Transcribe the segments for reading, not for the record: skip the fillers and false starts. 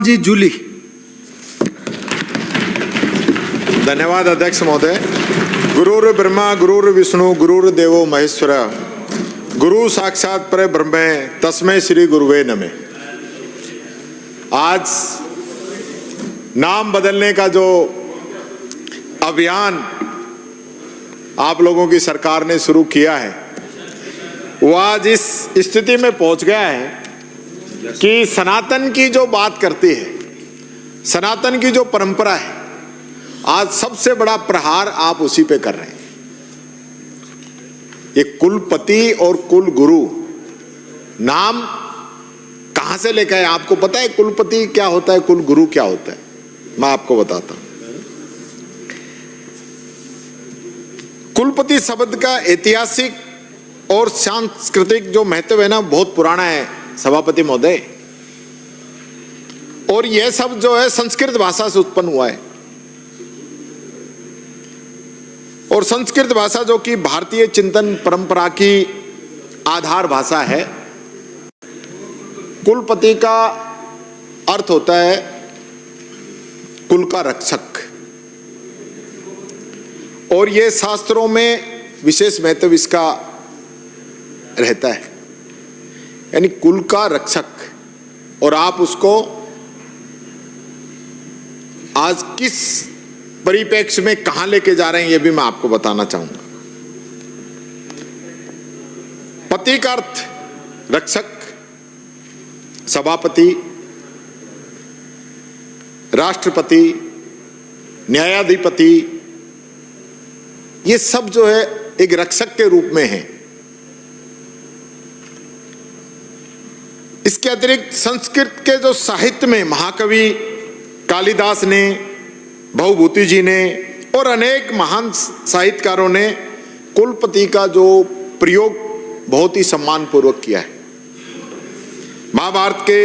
जी जूली। धन्यवाद अध्यक्ष महोदय। गुरुर् ब्रह्मा गुरुर्विष्णु गुरुर्देवो महेश्वर गुरु साक्षात परब्रह्म तस्मै श्री गुरुवे नमः। आज नाम बदलने का जो अभियान आप लोगों की सरकार ने शुरू किया है वो आज इस स्थिति में पहुंच गया है कि सनातन की जो बात करती है, सनातन की जो परंपरा है, आज सबसे बड़ा प्रहार आप उसी पे कर रहे हैं। ये कुलपति और कुल गुरु नाम कहां से लेकर आए? आपको पता है कुलपति क्या होता है, कुल गुरु क्या होता है? मैं आपको बताता हूं। कुलपति शब्द का ऐतिहासिक और सांस्कृतिक जो महत्व है ना, बहुत पुराना है सभापति महोदय। और यह सब जो है संस्कृत भाषा से उत्पन्न हुआ है। और संस्कृत भाषा जो कि भारतीय चिंतन परंपरा की आधार भाषा है। कुलपति का अर्थ होता है कुल का रक्षक। और यह शास्त्रों में विशेष महत्व इसका रहता है, यानी कुल का रक्षक। और आप उसको आज किस परिप्रेक्ष्य में कहां लेके जा रहे हैं, यह भी मैं आपको बताना चाहूंगा। पति का अर्थ रक्षक, सभापति, राष्ट्रपति, न्यायाधिपति, ये सब जो है एक रक्षक के रूप में है। इसके अतिरिक्त संस्कृत के जो साहित्य में महाकवि कालिदास ने, भवभूति जी ने और अनेक महान साहित्यकारों ने कुलपति का जो प्रयोग बहुत ही सम्मानपूर्वक किया है। महाभारत के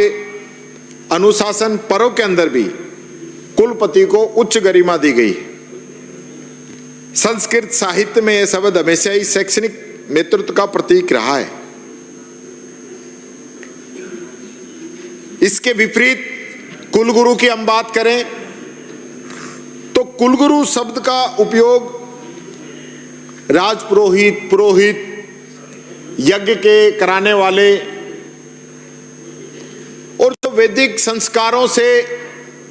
अनुशासन पर्व के अंदर भी कुलपति को उच्च गरिमा दी गई है। संस्कृत साहित्य में यह शब्द हमेशा ही शैक्षणिक नेतृत्व का प्रतीक रहा है। इसके विपरीत कुलगुरु की हम बात करें तो कुलगुरु शब्द का उपयोग राजपुरोहित, पुरोहित, यज्ञ के कराने वाले और जो वैदिक संस्कारों से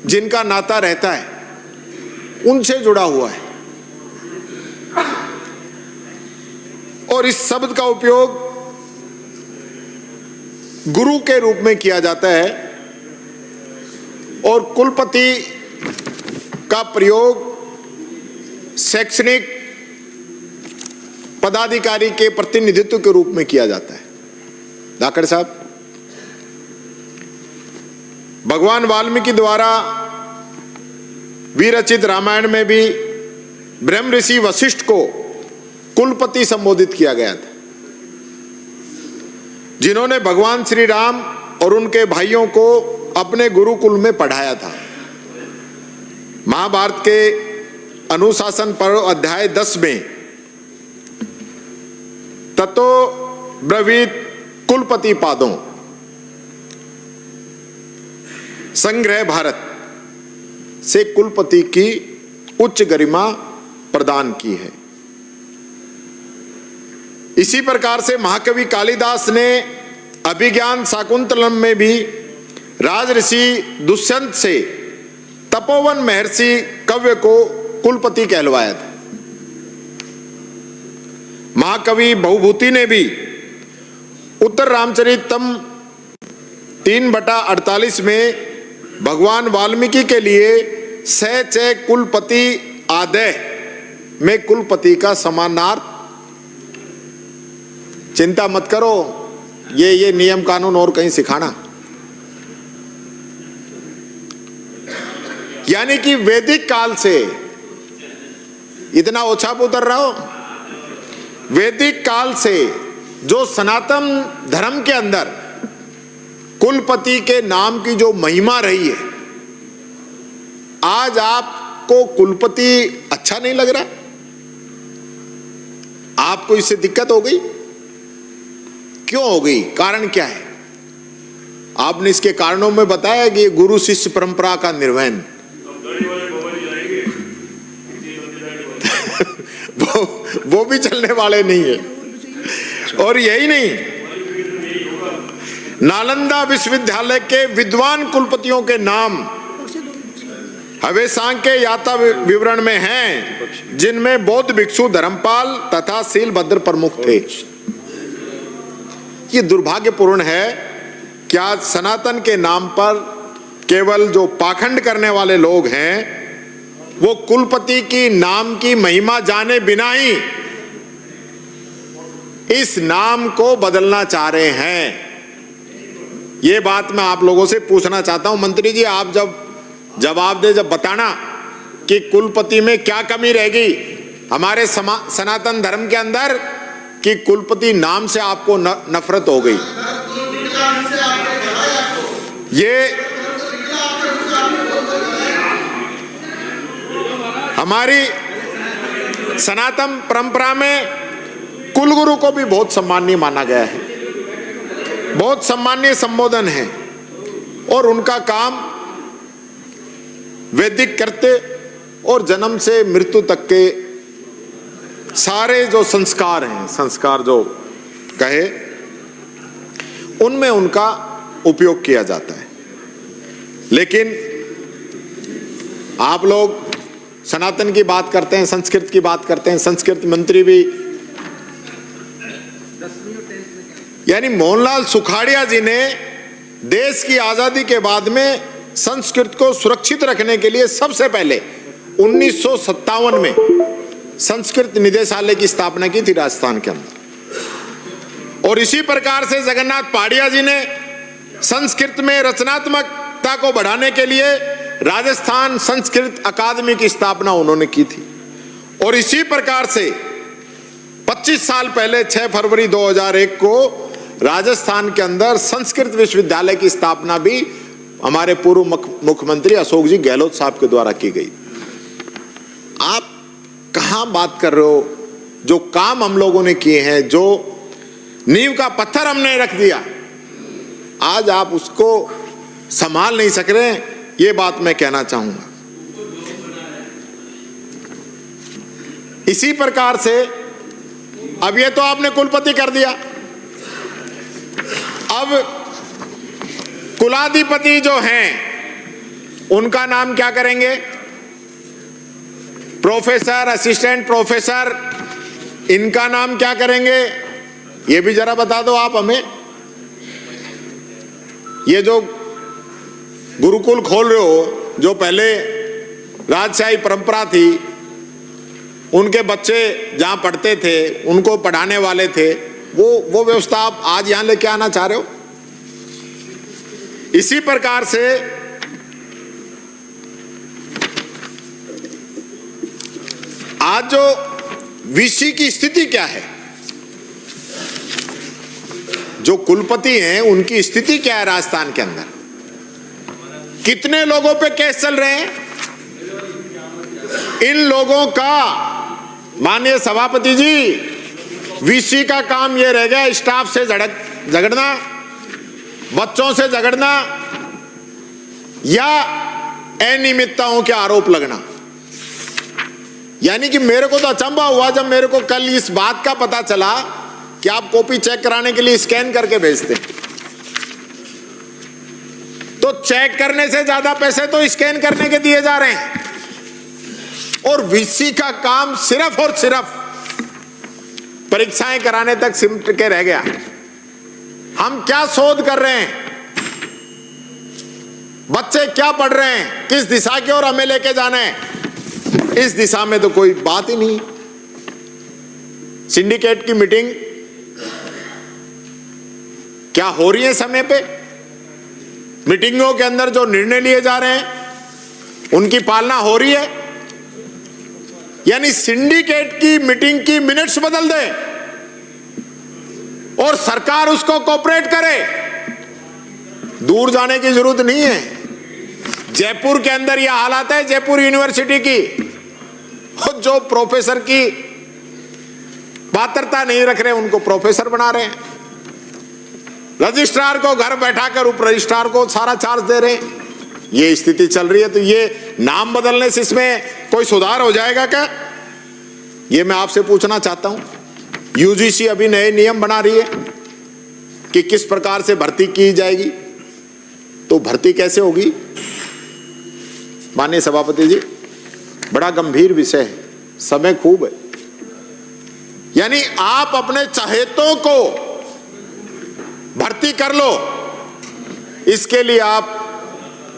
जिनका नाता रहता है उनसे जुड़ा हुआ है। और इस शब्द का उपयोग गुरु के रूप में किया जाता है। और कुलपति का प्रयोग शैक्षणिक पदाधिकारी के प्रतिनिधित्व के रूप में किया जाता है। धाकड़ साहब, भगवान वाल्मीकि द्वारा विरचित रामायण में भी ब्रह्म ऋषि वशिष्ठ को कुलपति संबोधित किया गया था, जिन्होंने भगवान श्री राम और उनके भाइयों को अपने गुरुकुल में पढ़ाया था। महाभारत के अनुशासन पर्व अध्याय 10 में ततो ब्रवीत कुलपति पादों संग्रह भारत से कुलपति की उच्च गरिमा प्रदान की है। इसी प्रकार से महाकवि कालिदास ने अभिज्ञान शाकुंतलम में भी राजऋषि दुष्यंत से तपोवन महर्षि कव्य को कुलपति कहलवाया था। महाकवि भवभूति ने भी उत्तर रामचरितम 3/48 में भगवान वाल्मीकि के लिए स च कुलपति आदय में कुलपति का समानार्थ, चिंता मत करो, ये नियम कानून और कहीं सिखाना। यानी कि वैदिक काल से इतना ओछाप उतर रहा हो। वैदिक काल से जो सनातन धर्म के अंदर कुलपति के नाम की जो महिमा रही है, आज आपको कुलपति अच्छा नहीं लग रहा? आपको इससे दिक्कत हो गई? क्यों हो गई? कारण क्या है? आपने इसके कारणों में बताया कि ये गुरु शिष्य परंपरा का निर्वहन। वो भी चलने वाले नहीं है। और यही नहीं, नालंदा विश्वविद्यालय के विद्वान कुलपतियों के नाम हवेसांग के यात्रा विवरण में हैं, जिनमें बौद्ध भिक्षु धर्मपाल तथा सीलभद्र प्रमुख थे। ये दुर्भाग्यपूर्ण है कि आज सनातन के नाम पर केवल जो पाखंड करने वाले लोग हैं वो कुलपति की नाम की महिमा जाने बिना ही इस नाम को बदलना चाह रहे हैं। ये बात मैं आप लोगों से पूछना चाहता हूं। मंत्री जी, आप जब जवाब दे, जब बताना कि कुलपति में क्या कमी रहेगी हमारे सनातन धर्म के अंदर कि कुलपति नाम से आपको नफरत हो गई। ये हमारी सनातन परंपरा में कुलगुरु को भी बहुत सम्मानीय माना गया है, बहुत सम्मानीय संबोधन है, और उनका काम वैदिक करते और जन्म से मृत्यु तक के सारे जो संस्कार हैं, संस्कार जो कहे, उनमें उनका उपयोग किया जाता है। लेकिन आप लोग सनातन की बात करते हैं, संस्कृत की बात करते हैं, संस्कृत मंत्री भी यानी मोहनलाल सुखाड़िया जी ने देश की आजादी के बाद में संस्कृत को सुरक्षित रखने के लिए सबसे पहले 1957 में संस्कृत निदेशालय की स्थापना की थी राजस्थान के अंदर। और इसी प्रकार से जगन्नाथ पहाड़िया जी ने संस्कृत में रचनात्मकता को बढ़ाने के लिए राजस्थान संस्कृत अकादमी की स्थापना उन्होंने की थी। और इसी प्रकार से 25 साल पहले 6 फरवरी 2001 को राजस्थान के अंदर संस्कृत विश्वविद्यालय की स्थापना भी हमारे पूर्व मुख्यमंत्री अशोक जी गहलोत साहब के द्वारा की गई। आप कहां बात कर रहे हो? जो काम हम लोगों ने किए हैं, जो नींव का पत्थर हमने रख दिया, आज आप उसको संभाल नहीं सक रहे, ये बात मैं कहना चाहूंगा। इसी प्रकार से अब ये तो आपने कुलपति कर दिया, अब कुलाधिपति जो हैं उनका नाम क्या करेंगे? प्रोफेसर, असिस्टेंट प्रोफेसर, इनका नाम क्या करेंगे? ये भी जरा बता दो आप हमें। ये जो गुरुकुल खोल रहे हो, जो पहले राजशाही परंपरा थी, उनके बच्चे जहां पढ़ते थे, उनको पढ़ाने वाले थे, वो व्यवस्था आप आज यहां लेके आना चाह रहे हो। इसी प्रकार से आज जो वीसी की स्थिति क्या है, जो कुलपति हैं उनकी स्थिति क्या है राजस्थान के अंदर? कितने लोगों पे केस चल रहे हैं? इन लोगों का, माननीय सभापति जी, वीसी का काम ये रह गया स्टाफ से झगड़ना, बच्चों से झगड़ना या अनियमितताओं के आरोप लगना। यानी कि मेरे को तो अचंभा हुआ जब मेरे को कल इस बात का पता चला कि आप कॉपी चेक कराने के लिए स्कैन करके भेजते, तो चेक करने से ज्यादा पैसे तो स्कैन करने के दिए जा रहे हैं, और वीसी का काम सिर्फ और सिर्फ परीक्षाएं कराने तक सिमट के रह गया। हम क्या शोध कर रहे हैं, बच्चे क्या पढ़ रहे हैं, किस दिशा की ओर हमें लेके जाना है, इस दिशा में तो कोई बात ही नहीं। सिंडिकेट की मीटिंग क्या हो रही है समय पे? मीटिंगों के अंदर जो निर्णय लिए जा रहे हैं उनकी पालना हो रही है? यानी सिंडिकेट की मीटिंग की मिनट्स बदल दे और सरकार उसको कोऑपरेट करे, दूर जाने की जरूरत नहीं है। जयपुर के अंदर यह हालात है, जयपुर यूनिवर्सिटी की, जो प्रोफेसर की पात्रता नहीं रख रहे उनको प्रोफेसर बना रहे हैं। रजिस्ट्रार को घर बैठाकर उप रजिस्ट्रार को सारा चार्ज दे रहे हैं। ये स्थिति चल रही है, तो ये नाम बदलने से इसमें कोई सुधार हो जाएगा क्या? ये मैं आपसे पूछना चाहता हूं। यूजीसी अभी नए नियम बना रही है कि किस प्रकार से भर्ती की जाएगी, तो भर्ती कैसे होगी? माननीय सभापति जी, बड़ा गंभीर विषय है, समय खूब है। यानी आप अपने चहेतों को भर्ती कर लो, इसके लिए आप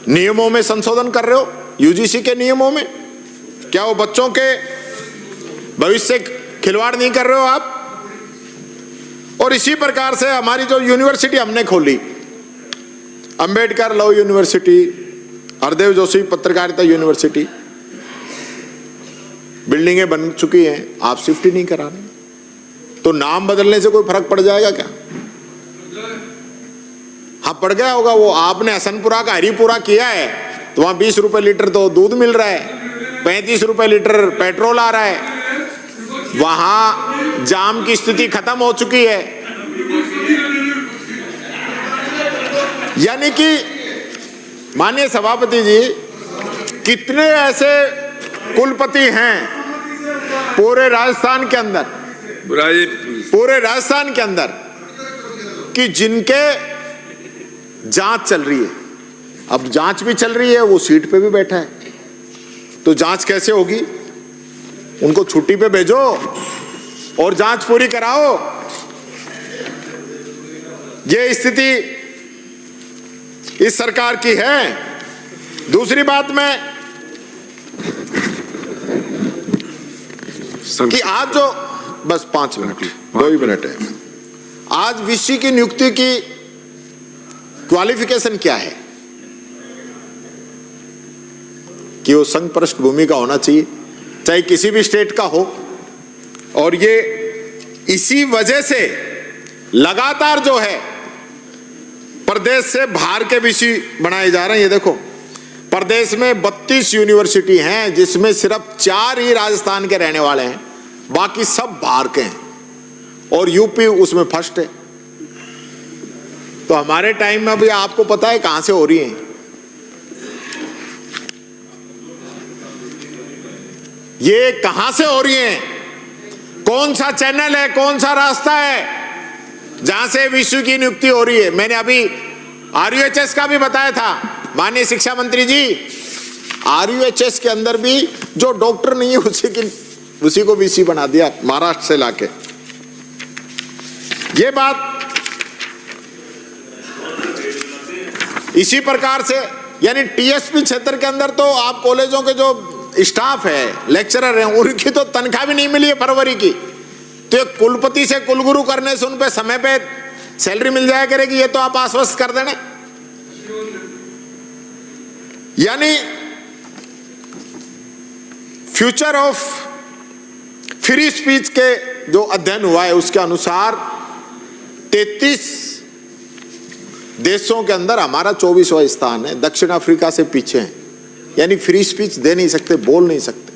नियमों में संशोधन कर रहे हो, यूजीसी के नियमों में। क्या वो बच्चों के भविष्य से खिलवाड़ नहीं कर रहे हो आप? और इसी प्रकार से हमारी जो यूनिवर्सिटी हमने खोली, अंबेडकर लॉ यूनिवर्सिटी, हरदेव जोशी पत्रकारिता यूनिवर्सिटी, बिल्डिंगें बन चुकी हैं, आप शिफ्ट ही नहीं करा रहे, तो नाम बदलने से कोई फर्क पड़ जाएगा क्या? हाँ, पड़ गया होगा। वो आपने हसनपुरा का हरिपुरा किया है तो वहां 20 रुपए लीटर तो दूध मिल रहा है, 35 रुपए लीटर पेट्रोल आ रहा है, वहां जाम की स्थिति खत्म हो चुकी है। यानी कि माननीय सभापति जी, कितने ऐसे कुलपति हैं पूरे राजस्थान के अंदर, कि जिनके जांच चल रही है। अब जांच भी चल रही है, वो सीट पे भी बैठा है, तो जांच कैसे होगी? उनको छुट्टी पे भेजो और जांच पूरी कराओ। ये स्थिति इस सरकार की है। दूसरी बात मैं कि आज जो, बस 5 मिनट, 2 ही मिनट है, आज वीसी की नियुक्ति की क्वालिफिकेशन क्या है? कि वो संघ पृष्ठभूमि का होना चाहिए, चाहे किसी भी स्टेट का हो। और ये इसी वजह से लगातार जो है प्रदेश से बाहर के वीसी बनाए जा रहे हैं। ये देखो, प्रदेश में 32 यूनिवर्सिटी हैं, जिसमें सिर्फ 4 ही राजस्थान के रहने वाले हैं, बाकी सब बाहर के हैं, और यूपी उसमें फर्स्ट है। तो हमारे टाइम में भी आपको पता है कहां से हो रही है ये, कहां से हो रही है, कौन सा चैनल है, कौन सा रास्ता है जहां से विश्व की नियुक्ति हो रही है? मैंने अभी आरयूएचएस का भी बताया था, माननीय शिक्षा मंत्री जी। आरयूएचएस के अंदर भी जो डॉक्टर नहीं है उसी को वीसी बना दिया, महाराष्ट्र से लाके। ये बात इसी प्रकार से, यानी टीएसपी क्षेत्र के अंदर तो आप कॉलेजों के जो स्टाफ है, लेक्चरर हैं, उनकी तो तनख्वाह भी नहीं मिली है फरवरी की। तो एक कुलपति से कुलगुरु करने से उन पे समय पे सैलरी मिल जाया करेगी, ये तो आप आश्वस्त कर देना। यानी फ्यूचर ऑफ फ्री स्पीच के जो अध्ययन हुआ है उसके अनुसार 33 देशों के अंदर हमारा 24वां स्थान है, दक्षिण अफ्रीका से पीछे है। यानी फ्री स्पीच दे नहीं सकते, बोल नहीं सकते।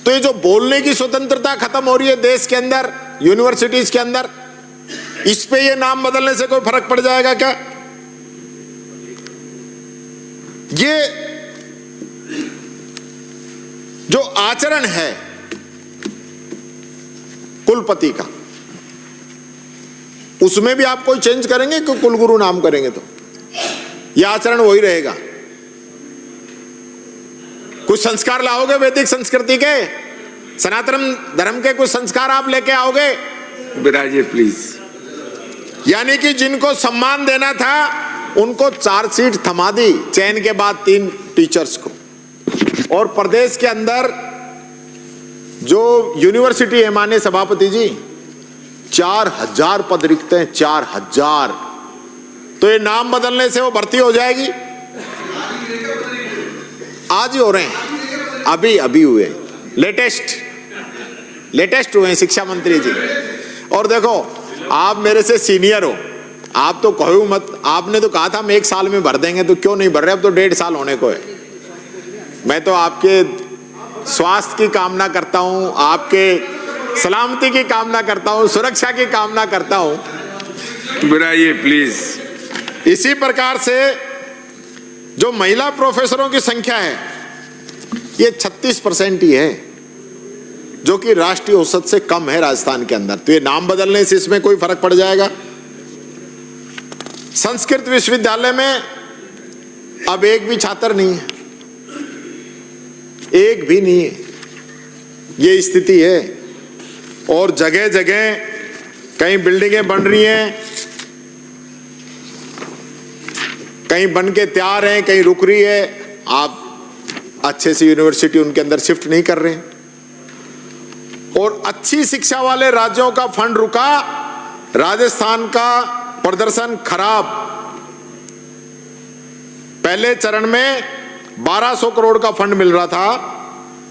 तो ये जो बोलने की स्वतंत्रता खत्म हो रही है देश के अंदर, यूनिवर्सिटीज के अंदर, इस पे ये नाम बदलने से कोई फर्क पड़ जाएगा क्या? ये जो आचरण है कुलपति का, उसमें भी आप कोई चेंज करेंगे कि कुलगुरु नाम करेंगे तो यह आचरण वही रहेगा? कुछ संस्कार लाओगे वैदिक संस्कृति के, सनातन धर्म के कुछ संस्कार आप लेके आओगे? विराजिए प्लीज। यानी कि जिनको सम्मान देना था उनको चार्जशीट थमा दी, चयन के बाद 3 टीचर्स को। और प्रदेश के अंदर जो यूनिवर्सिटी है माननीय सभापति जी, 4000 पद रिक्त हैं, 4000। तो ये नाम बदलने से वो भर्ती हो जाएगी? आज ही हो रहे हैं, अभी हुए, लेटेस्ट हुए हैं शिक्षा मंत्री जी। और देखो, आप मेरे से सीनियर हो, आप तो कहो मत, आपने तो कहा था हम 1 साल में भर देंगे, तो क्यों नहीं भर रहे? अब तो 1.5 साल होने को है। मैं तो आपके स्वास्थ्य की कामना करता हूं, आपके सलामती की कामना करता हूं, सुरक्षा की कामना करता हूं। बिराइए प्लीज। इसी प्रकार से जो महिला प्रोफेसरों की संख्या है ये 36% ही है, जो कि राष्ट्रीय औसत से कम है राजस्थान के अंदर। तो ये नाम बदलने से इसमें कोई फर्क पड़ जाएगा? संस्कृत विश्वविद्यालय में अब एक भी छात्र नहीं है, एक भी नहीं है, ये स्थिति है। और जगह जगह कहीं बिल्डिंगें बन रही हैं, कहीं बन के तैयार हैं, कहीं रुक रही है। आप अच्छे से यूनिवर्सिटी उनके अंदर शिफ्ट नहीं कर रहे हैं। और अच्छी शिक्षा वाले राज्यों का फंड रुका, राजस्थान का प्रदर्शन खराब। पहले चरण में 1200 करोड़ का फंड मिल रहा था,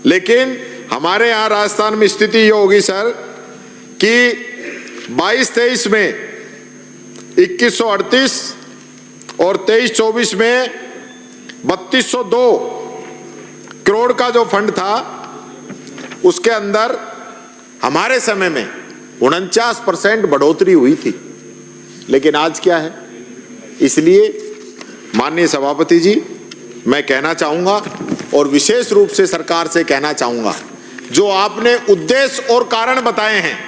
लेकिन हमारे यहां राजस्थान में स्थिति ये होगी सर कि 22-23 में 2138 और 23-24 में 3202 करोड़ का जो फंड था, उसके अंदर हमारे समय में 49% बढ़ोतरी हुई थी। लेकिन आज क्या है? इसलिए माननीय सभापति जी, मैं कहना चाहूंगा और विशेष रूप से सरकार से कहना चाहूंगा, जो आपने उद्देश्य और कारण बताए हैं,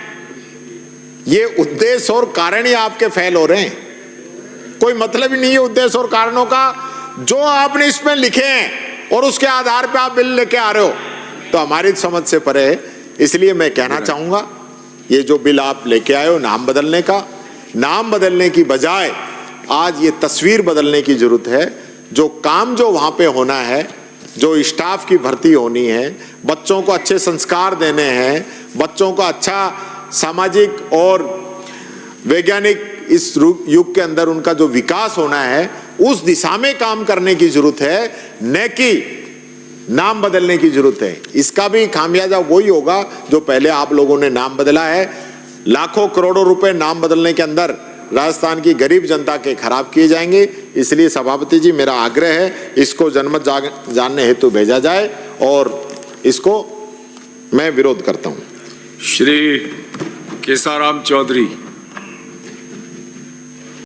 ये उद्देश्य और कारण ही आपके फेल हो रहे हैं। कोई मतलब ही नहीं है उद्देश्य और कारणों का। जो आपने इसमें लिखे हैं और उसके आधार पर आप बिल लेके आ रहे हो, तो हमारी समझ से परे है। इसलिए मैं कहना चाहूंगा, ये जो बिल आप लेके आए हो नाम बदलने का, नाम बदलने की बजाय आज ये तस्वीर बदलने की जरूरत है। जो काम जो वहां पे होना है, जो स्टाफ की भर्ती होनी है, बच्चों को अच्छे संस्कार देने हैं, बच्चों को अच्छा सामाजिक और वैज्ञानिक इस युग के अंदर उनका जो विकास होना है, उस दिशा में काम करने की जरूरत है, न कि नाम बदलने की जरूरत है। इसका भी खामियाजा वही होगा जो पहले आप लोगों ने नाम बदला है। लाखों करोड़ों रुपए नाम बदलने के अंदर राजस्थान की गरीब जनता के खराब किए जाएंगे। इसलिए सभापति जी, मेरा आग्रह है, इसको जनमत जानने हेतु भेजा जाए और इसको मैं विरोध करता हूं। श्री केसाराम चौधरी।